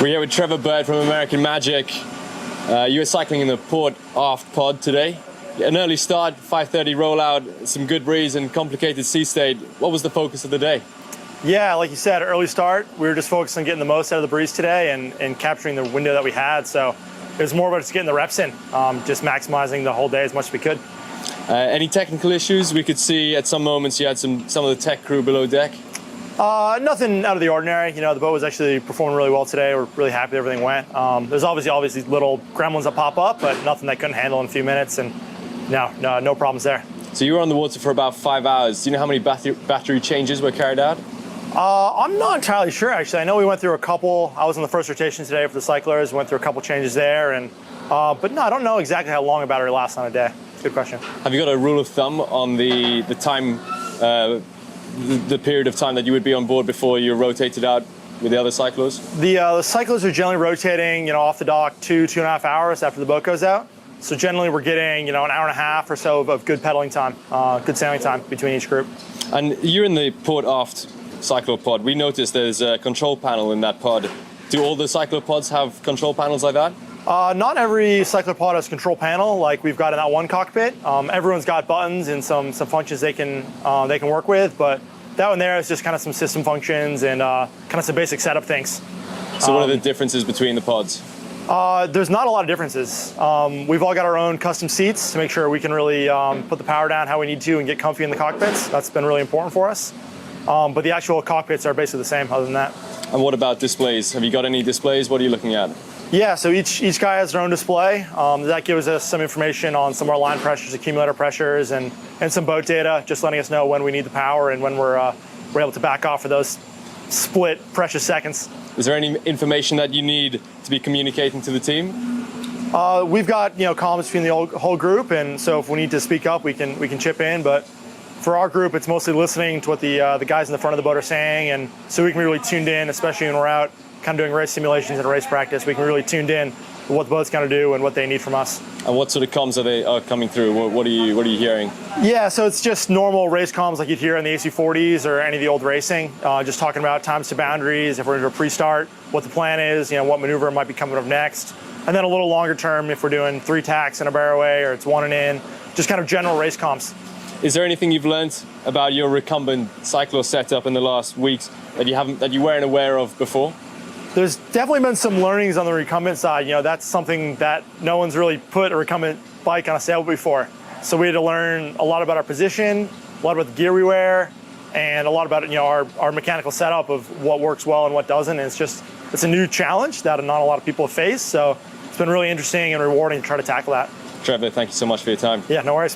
We're here with Trevor Burd from American Magic. You were cycling in the port aft pod today. An early start, 5:30 rollout, some good breeze and complicated sea state. What was the focus of the day? Yeah, like you said, early start. We were just focused on getting the most out of the breeze today and capturing the window that we had. So it was more about just getting the reps in, just maximizing the whole day as much as we could. Any technical issues? We could see at some moments you had some of the tech crew below deck. Nothing out of the ordinary. You know, the boat was actually performing really well today. We're really happy that everything went. There's obviously little gremlins that pop up, but nothing that couldn't handle in a few minutes, and no problems there. So you were on the water for about 5 hours. Do you know how many battery changes were carried out? I'm not entirely sure, actually. I know we went through a couple. I was on the first rotation today for the Cyclors. Went through a couple changes there, but no, I don't know exactly how long a battery lasts on a day. Good question. Have you got a rule of thumb on the time, the period of time that you would be on board before you're rotated out with the other Cyclors? The Cyclors are generally rotating, off the dock 2.5 hours after the boat goes out. So generally we're getting, an hour and a half or so of good pedaling time, good sailing time between each group. And you're in the port aft Cyclor pod. We noticed there's a control panel in that pod. Do all the Cyclor pods have control panels like that? Not every Cyclor pod has a control panel like we've got in that one cockpit. Everyone's got buttons and some functions they can work with, but that one there is just kind of some system functions and kind of some basic setup things. So what are the differences between the pods? There's not a lot of differences. We've all got our own custom seats to make sure we can really put the power down how we need to and get comfy in the cockpits. That's been really important for us. But the actual cockpits are basically the same other than that. And what about displays? Have you got any displays? What are you looking at? Yeah, so each guy has their own display. That gives us some information on some of our line pressures, accumulator pressures, and some boat data, just letting us know when we need the power and when we're able to back off for those split precious seconds. Is there any information that you need to be communicating to the team? We've got comms between the whole group, and so if we need to speak up, we can chip in. But for our group, it's mostly listening to what the guys in the front of the boat are saying, and so we can be really tuned in, especially when we're out kind of doing race simulations and race practice. We can really tuned in to what the boat's going to do and what they need from us. And what sort of comms are coming through? What are you hearing? Yeah, so it's just normal race comms like you'd hear in the AC40s or any of the old racing. Just talking about times to boundaries, if we're into a pre-start, what the plan is, what maneuver might be coming up next. And then a little longer term, if we're doing 3 tacks in a barroway or it's 1 and in, just kind of general race comms. Is there anything you've learned about your recumbent Cyclor setup in the last weeks that you weren't aware of before? There's definitely been some learnings on the recumbent side. That's something that no one's really put a recumbent bike on a sailboat before. So we had to learn a lot about our position, a lot about the gear we wear, and a lot about our mechanical setup of what works well and what doesn't. And it's a new challenge that not a lot of people have faced. So it's been really interesting and rewarding to try to tackle that. Trevor, thank you so much for your time. Yeah, no worries.